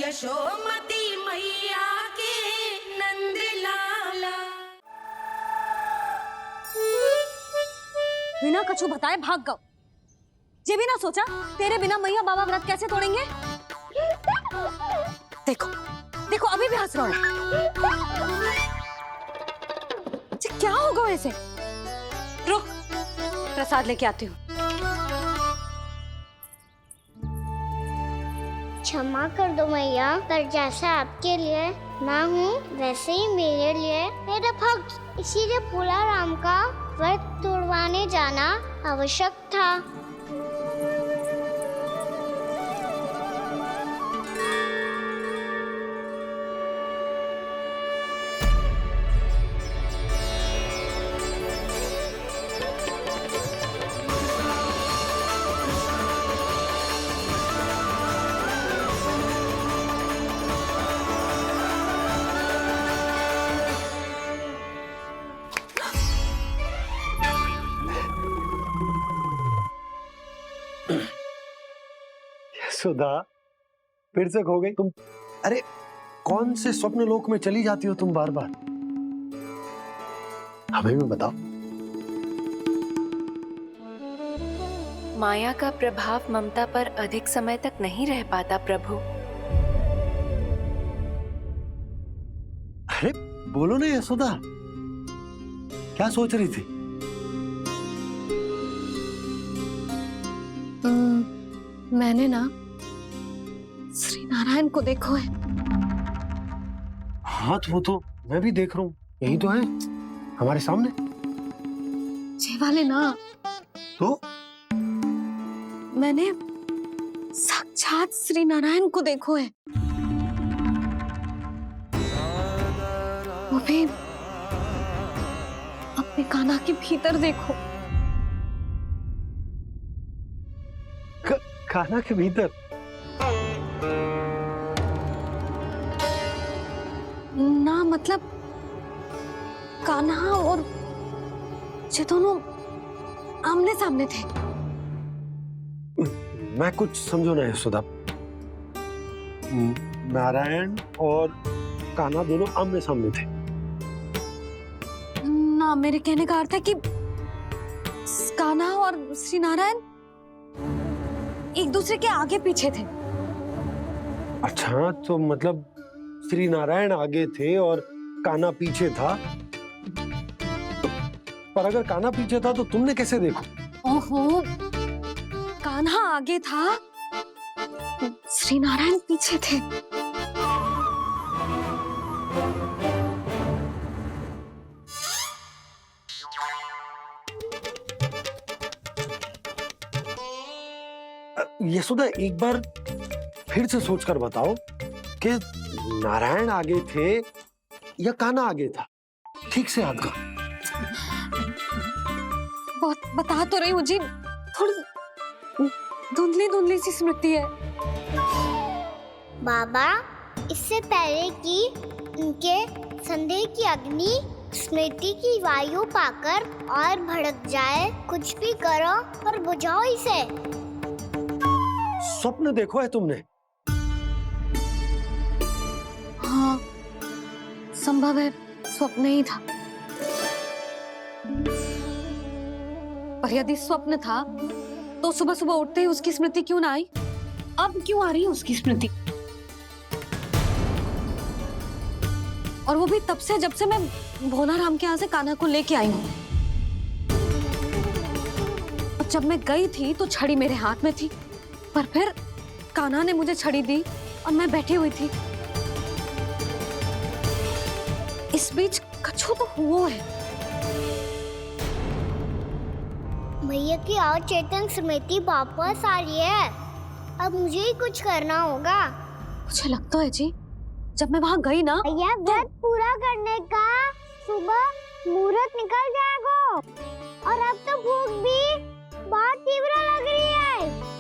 यशोमती मैया के नंद लाला। बिना कछु बताए भाग गओ। ये भी ना सोचा तेरे बिना मैया बाबा व्रत कैसे तोड़ेंगे। देखो देखो अभी भी हंस रहा है। क्या होगा ऐसे? रुक प्रसाद लेके आती हूँ। क्षमा कर दो मैया, पर जैसा आपके लिए मैं हूँ वैसे ही मेरे लिए मेरा भक्त, इसीलिए भोला राम का व्रत तोड़वाने जाना आवश्यक था। सुधा फिर से खो गई तुम। अरे कौन से स्वप्न लोक में चली जाती हो तुम बार बार? हमें भी बताओ। माया का प्रभाव ममता पर अधिक समय तक नहीं रह पाता प्रभु। अरे बोलो ना यशोदा, क्या सोच रही थी? मैंने ना श्री नारायण को देखो है। हाँ वो तो मैं भी देख रहा हूँ, यही तो है हमारे सामने। ये वाले ना तो मैंने साक्षात श्री नारायण को देखो है, वो भी अपने कान्हा के भीतर देखो। कान्हा के भीतर? ना मतलब कान्हा और ये दोनों आमने सामने थे। मैं कुछ समझो ना यशोदा। नारायण और कान्हा दोनों आमने सामने थे? ना मेरे कहने का अर्थ है कि कान्हा और श्री नारायण एक दूसरे के आगे पीछे थे। अच्छा तो मतलब श्री नारायण आगे थे और कान्हा पीछे था। पर अगर कान्हा पीछे था तो तुमने कैसे देखो? ओहो, कान्हा आगे था, श्री नारायण पीछे थे। यशोदा एक बार फिर से सोचकर बताओ कि नारायण आगे थे या कान्हा आगे था? ठीक से याद करो। बहुत बता तो रही हूँ जी, थोड़ी धुंधली धुंधली सी स्मृति है। बाबा, इससे पहले कि उनके संदेह की अग्नि स्मृति की वायु पाकर और भड़क जाए, कुछ भी करो और बुझाओ इसे। स्वप्न देखो है तुमने? हाँ, संभव है स्वप्न ही था। पर यदि स्वप्न था तो सुबह सुबह उठते ही उसकी स्मृति क्यों ना आई? अब क्यों आ रही है उसकी स्मृति? और वो भी तब से जब से मैं भोला राम के यहाँ से कान्हा को लेके आई हूँ। और जब मैं गई थी तो छड़ी मेरे हाथ में थी, पर फिर कान्हा ने मुझे छड़ी दी और मैं बैठी हुई थी। इस बीच कछु तो हुआ है। भैया की अचेतन स्मृति वापस आ रही है। अब मुझे ही कुछ करना होगा। मुझे लगता है जी, जब मैं वहां गई ना, भैया व्रत पूरा करने का सुबह मुहूर्त निकल जाएगा और अब तो भूख भी बहुत तीव्र लग रही है।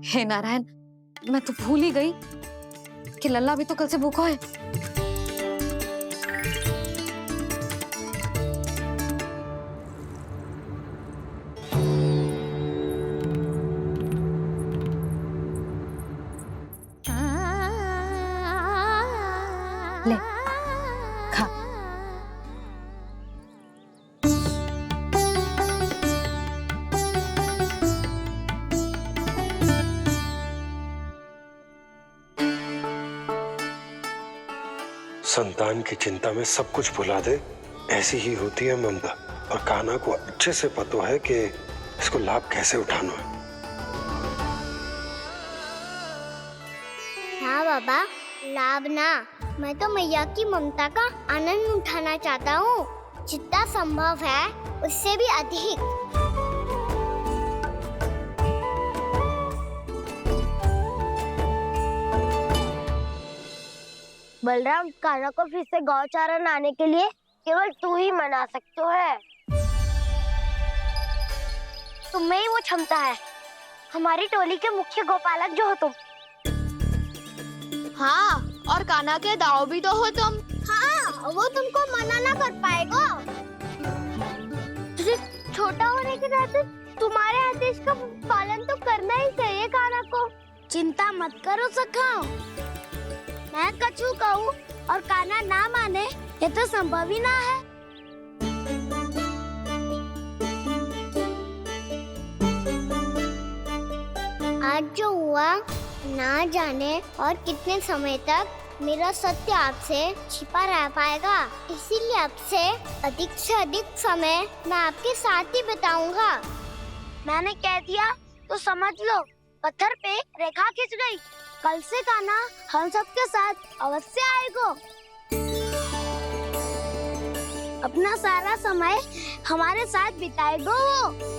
हे नारायण, मैं तो भूल ही गई कि लल्ला भी तो कल से भूखा है। संतान की चिंता में सब कुछ भुला दे, ऐसी ही होती है ममता। और कान्हा को अच्छे से पता है कि इसको लाभ कैसे उठाना है। हाँ बाबा, लाभ ना, मैं तो मैया की ममता का आनंद उठाना चाहता हूँ, जितना संभव है उससे भी अधिक। बलराम, कान्हा को फिर से गौचारण आने के लिए केवल तू ही मना सकते है। तुम्हें ही वो क्षमता है, हमारी टोली के मुख्य गोपालक जो हो तुम। हाँ, और कान्हा के दाव भी तो हो तुम। हाँ, वो तुमको मना ना कर पाएगा। छोटा होने के नाते तुम्हारे आदेश का पालन तो करना ही चाहिए कान्हा को। चिंता मत करो सखा, मैं कछु कहूँ और कान्हा ना माने, ये तो संभव ही ना है। आज जो हुआ ना जाने और कितने समय तक मेरा सत्य आपसे छिपा रह पाएगा, इसीलिए आपसे अधिक से अधिक समय मैं आपके साथ ही बिताऊंगा। मैंने कह दिया तो समझ लो, पत्थर पे रेखा खिंच गई। कल से कान्हा हम सबके साथ अवश्य आएगा। अपना सारा समय हमारे साथ बिताएगा वो।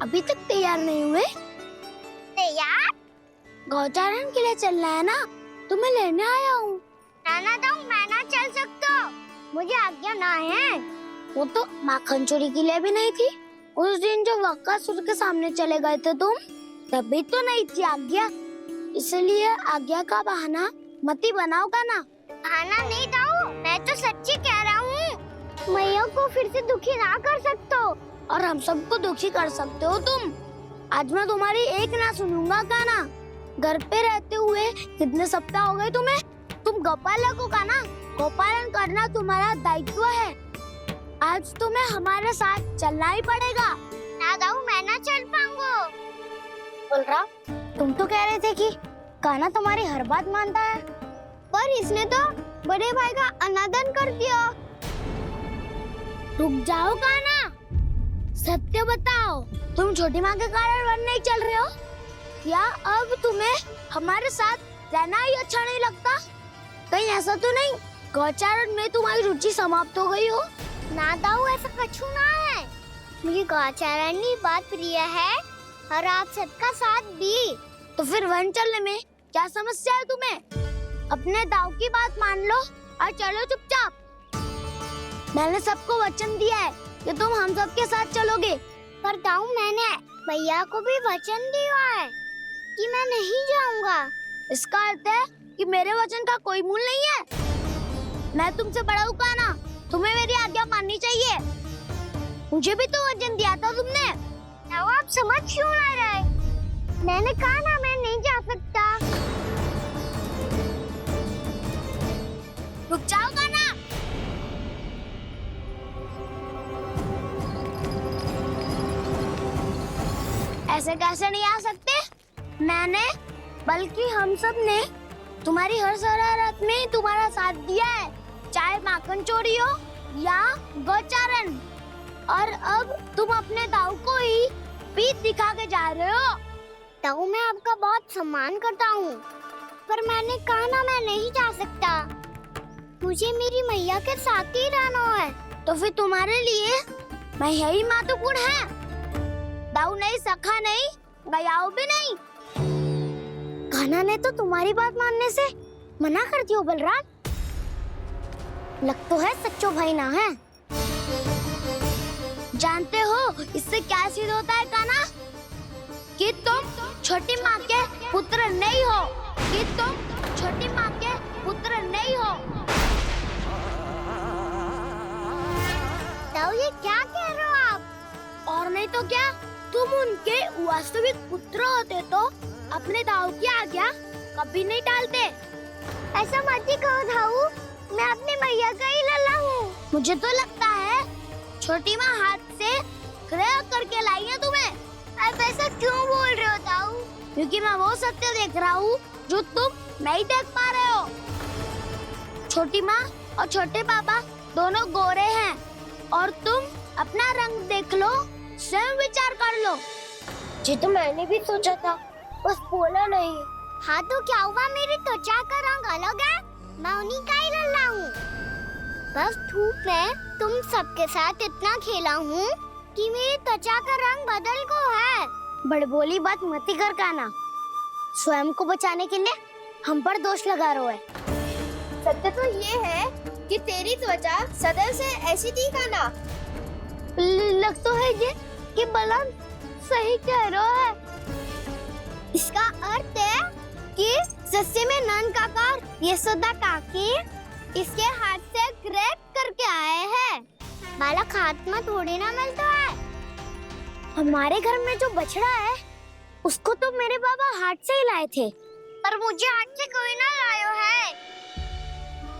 अभी तक तैयार नहीं हुए? तैयार? गौचारण के लिए चलना है ना, तुम्हें लेने आया हूँ। नाना दाऊ, मैं ना चल सकता, मुझे आज्ञा ना है। वो तो माखन चोरी के लिए भी नहीं थी। उस दिन जो वक्कासुर के सामने चले गए थे तुम, तभी तो नहीं थी आज्ञा। इसलिए आज्ञा का बहाना मत ही बनाओ कान्हा। बहाना नहीं दाऊ, मैं तो सच्ची कह रहा हूँ। मैया को फिर से दुखी ना कर सकते हो। और हम सबको दुखी कर सकते हो तुम। आज मैं तुम्हारी एक ना सुनूंगा कान्हा। घर पे रहते हुए कितने सप्ताह हो गए तुम्हें? तुम गोपालक हो कान्हा, गोपालन करना तुम्हारा दायित्व है। आज तुम्हें हमारे साथ चलना ही पड़ेगा। ना दाऊ, मैं ना चल पाऊंगा। बलराम, तुम तो कह रहे थे कि कान्हा तुम्हारी हर बात मानता है, पर इसने तो बड़े भाई का अनादर कर दिया। रुक जाओ कान्हा, सत्य बताओ, तुम छोटी माँ के कारण वन नहीं चल रहे हो? या अब तुम्हें हमारे साथ रहना ही अच्छा नहीं लगता? कहीं ऐसा तो नहीं गौचारण में तुम्हारी रुचि समाप्त हो गई हो? ना दाऊ, ऐसा कछु ना है। मुझे गौचारण की बात प्रिय है और आप सबका साथ भी। तो फिर वन चलने में क्या समस्या है तुम्हें? अपने दाऊ की बात मान लो और चलो चुपचाप। मैंने सबको वचन दिया है कि तुम हम सबके साथ चलोगे। पर दाऊ, मैंने भैया को भी वचन दिया है कि मैं नहीं जाऊंगा। इसका अर्थ है कि मेरे वचन का कोई मूल नहीं है। मैं तुमसे बड़ा हूँ कान्हा, तुम्हें मेरी आज्ञा माननी चाहिए। मुझे भी तो वचन दिया था तुमने। दाऊ, आप समझ क्यों ना रहे? मैंने कहा ना, मैं नहीं जा सकता। रुक जाओ कान्हा। ऐसे कैसे नहीं आ सकते? मैंने, बल्कि हम सब ने तुम्हारी हर शरारत में तुम्हारा साथ दिया है, चाहे माखन चोरी हो या गौचारण। और अब तुम अपने दाऊ को ही पीठ दिखा के जा रहे हो। दाऊ, मैं आपका बहुत सम्मान करता हूँ, पर मैंने कहा ना, मैं नहीं जा सकता। मुझे मेरी मैया के साथ ही रहना है। तो फिर तुम्हारे लिए मैं यही महत्वपूर्ण है। दाऊ नहीं, सखा नहीं, गयाऊ भी नहीं। कान्हा ने तो तुम्हारी बात मानने से मना कर दिया बलराम। लग तो है सच्चो भाई ना है। जानते हो इससे क्या सिद्ध होता है कान्हा? कि तुम छोटी माँ के पुत्र नहीं हो, कि तुम छोटी माँ के पुत्र नहीं हो। दाऊ, ये क्या कह रहे हो आप? और नहीं तो क्या, तुम उनके वास्तविक पुत्र होते तो अपने दाऊ की आज्ञा कभी नहीं टालते। ऐसा मत ही कहो दाऊ, मैं अपनी मैया का ही लल्ला हूँ। मुझे तो लगता है छोटी माँ हाथ से ग्रह करके लाई है तुम्हें। आप ऐसा क्यों बोल रहे हो दाऊ? क्योंकि मैं वो सत्य देख रहा हूँ जो तुम नहीं देख पा रहे हो। छोटी माँ और छोटे पापा दोनों गोरे हैं और तुम अपना रंग देख लो, स्वयं विचार कर लो। जी तो मैंने भी सोचा था, बस बोला नहीं। हाँ तो क्या हुआ, मेरी त्वचा का रंग अलग है, मैं उन्हीं का ही लल्ला हूँ। बस धूप में तुम सबके साथ इतना खेला हूँ कि मेरी त्वचा का रंग बदल को है। बड़बोली बात मत ही कर काना, स्वयं को बचाने के लिए हम पर दोष लगा रहे हो। सत्य तो ये है कि तेरी त्वचा सदैव से ऐसी थी काना। लग तो है ये कि बलम सही कह रहा है। इसका अर्थ है कि सस्ते में नन काकर यशोदा काकी इसके हाथ से ग्रेट करके आए हैं। बालक हाथ में थोड़ी ना मिलता है। हमारे घर में जो बछड़ा है उसको तो मेरे बाबा हाथ से ही लाए थे, पर मुझे हाथ से कोई ना लायो है।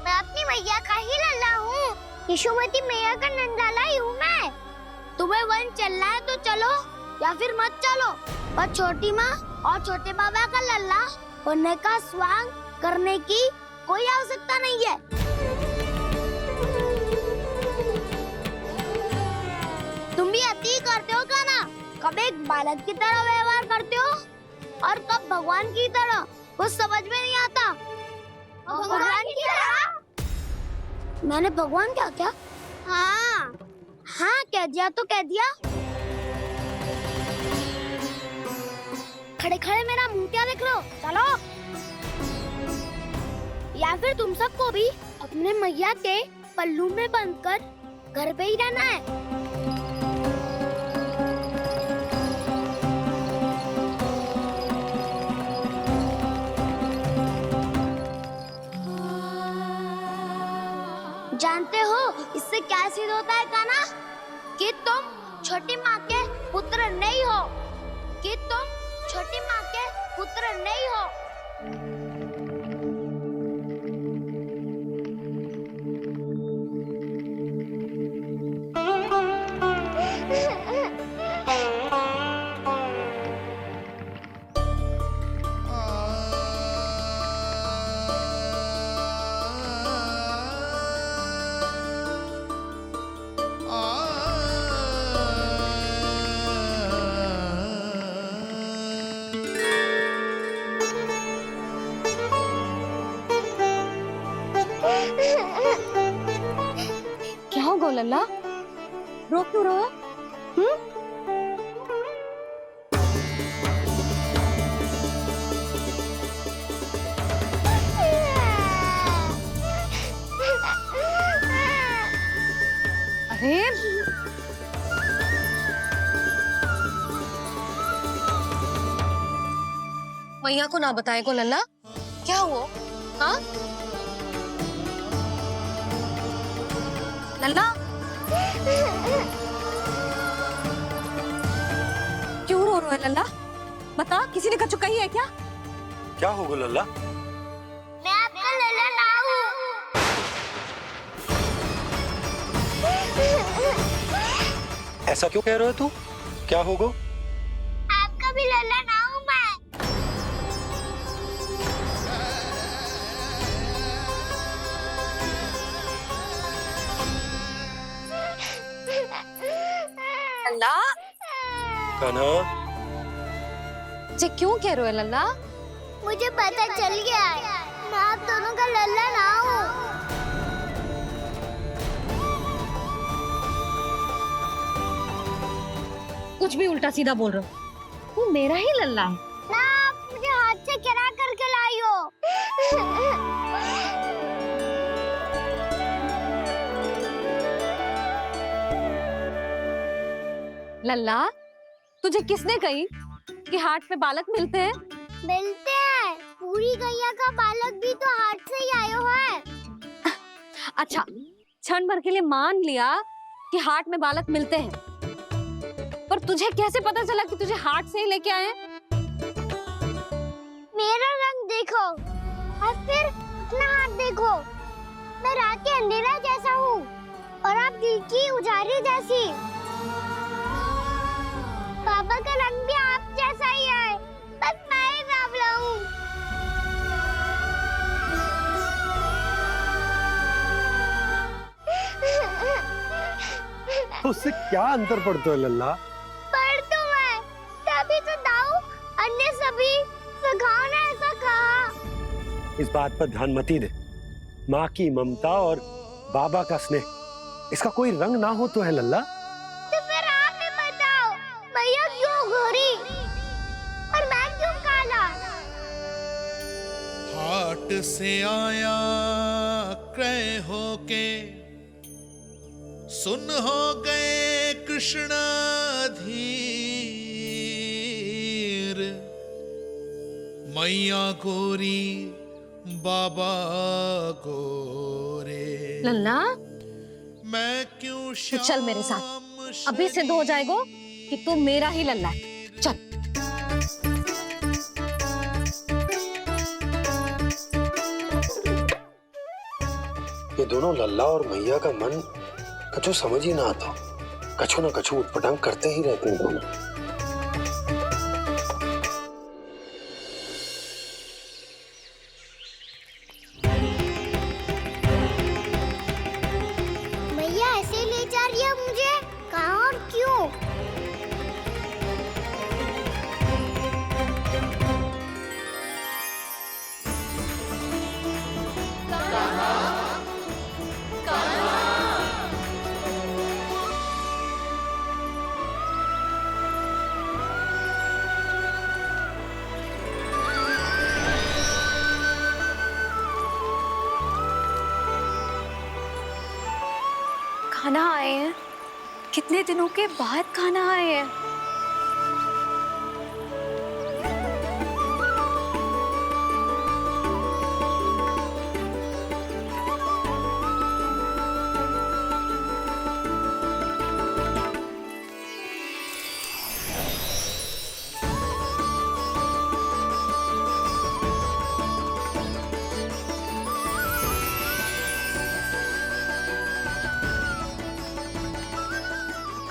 मैं अपनी मैया का ही लल्ला हूँ, यशोमती मैया का नंदलाला ही हूँ मैं। तुम्हें वन चलना है तो चलो या फिर मत चलो, पर छोटी माँ और छोटे बाबा का लल्ला होने का स्वांग करने की कोई आवश्यकता नहीं है। तुम भी अति करते हो काना, कब एक बालक की तरह व्यवहार करते हो और कब भगवान की तरह, कुछ समझ में नहीं आता। भगवान की तरह? मैंने भगवान क्या क्या? हाँ हाँ कह दिया तो कह दिया। खड़े खड़े मेरा मुंह क्या देख रहे हो, चलो। या फिर तुम सबको भी अपने मैया के पल्लू में बंधकर घर पे ही रहना है। जानते हो इससे क्या सिद्ध होता है काना? कि तुम छोटी माँ के पुत्र नहीं हो, कि तुम छोटी माँ के पुत्र नहीं हो। क्या हो गो लल्ला, रो क्यों रहा? अरे मैया को ना बताए को लल्ला, क्या हुआ? हाँ लल्ला, क्यों रो रहा है लल्ला? बता, किसी ने कछु कही है क्या? क्या होगा लल्ला? मैं आपका लल्ला ना हूँ। ऐसा क्यों कह रहे हो तू? क्या होगा? आपका भी लल्ला ना हूँ मैं। लल्ला, कान्हा, जे क्यों कह रहे हो लल्ला? मुझे पता चल गया है, मैं आप दोनों का लल्ला ना हूँ। कुछ भी उल्टा सीधा बोल रहे हो, तू मेरा ही लल्ला है। ना, आप मुझे हाथ से गिरा करके लाई हो। लल्ला, तुझे किसने कही कि हाट में बालक मिलते हैं? मिलते हैं, पूरी गैया का बालक भी तो हाट से ही आयो है। अच्छा, क्षण भर के लिए मान लिया कि हाट में बालक मिलते हैं, पर तुझे कैसे पता चला कि तुझे हाट से ही लेके आए हैं? मेरा रंग देखो और फिर अपना हाथ देखो। मैं रात के अंधेरा जैसा हूँ और आप दिल की उजाली जैसी। पापा का रंग भी आप जैसा ही है, बस मैं ही बावला हूँ। उससे क्या अंतर पड़ता है लल्ला? पर तो मैं तभी तो दाऊ अन्य सभी सखाओ ने ऐसा कहा। इस बात पर ध्यान मत ही दे। माँ की ममता और बाबा का स्नेह, इसका कोई रंग ना हो तो है लल्ला। तो फिर आप ही बताओ, भैया क्यों गोरी और मैं क्यों काला? हाट से आया क्रय होके, सुन हो गए कृष्ण धीर। मैया गोरी बाबा गोरे, लल्ला मैं क्यों तू चल मेरे साथ, अभी सिद्ध हो जाएगा कि तू मेरा ही लल्ला है। चल। ये दोनों लल्ला और मैया का मन कछु समझ ही ना आता। कछु ना कछु उटपटांग करते ही रहते हैं दोनों। भैया ऐसे ले जा रही है मुझे, कहाँ और क्यों? खाना आए हैं, कितने दिनों के बाद खाना आए हैं।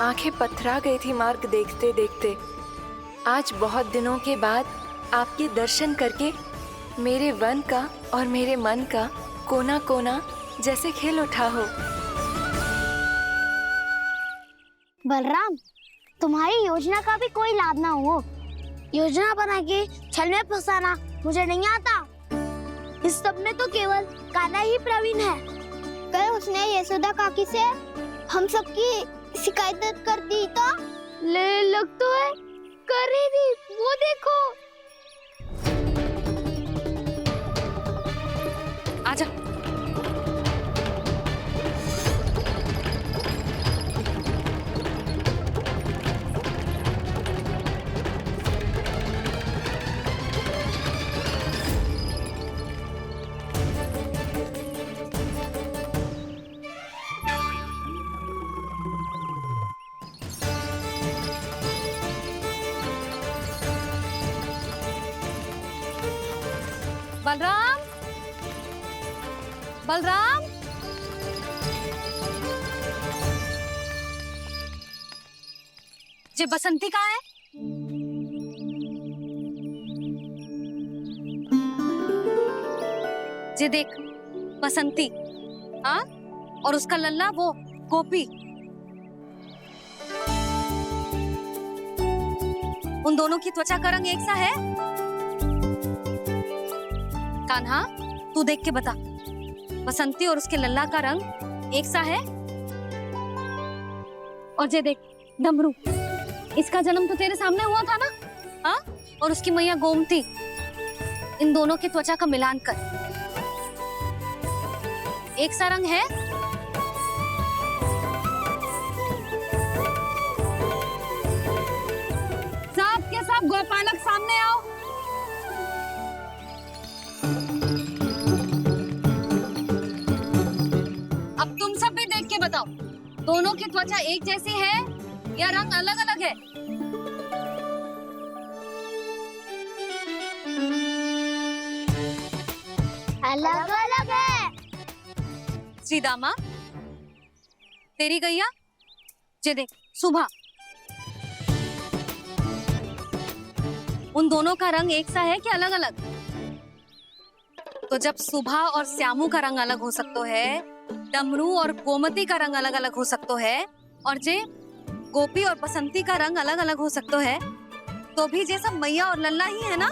आंखें पथरा गई थी मार्ग देखते देखते। आज बहुत दिनों के बाद आपके दर्शन करके मेरे वन का और मेरे मन का कोना कोना जैसे खिल उठा हो। बलराम, तुम्हारी योजना का भी कोई लाभ ना हो। योजना बना के छल में फंसाना मुझे नहीं आता। इस सब में तो केवल कान्हा ही प्रवीण है। कल उसने यशोदा काकी से हम सबकी शिकायत कर दी तो ले लग तो है कर ही दी, वो देखो। आजा। बलराम, बलराम, ये बसंती कहाँ है? ये देख बसंती, हाँ, और उसका लल्ला वो गोपी। उन दोनों की त्वचा का रंग एक सा है? कान्हा, तू देख के बता, बसंती और उसके लल्ला का रंग एक सा है? और ये देख डमरू, इसका जन्म तो तेरे सामने हुआ था ना? हाँ, और उसकी मैया गोमती। इन दोनों की त्वचा का मिलान कर, एक सा रंग है? सब के सब गोपालक सामने आओ। अब तुम सब भी देख के बताओ, दोनों की त्वचा एक जैसी है या रंग अलग अलग है? अलग अलग है। श्री दामा, तेरी गैया जे देख सुबह, उन दोनों का रंग एक सा है कि अलग अलग? तो जब सुबह और श्यामू का रंग अलग हो सकता है, डमरू और गोमती का रंग अलग अलग हो सकता है, और जे गोपी और बसंती का रंग अलग अलग हो सकता है, तो भी जे सब मैया और लल्ला ही है ना।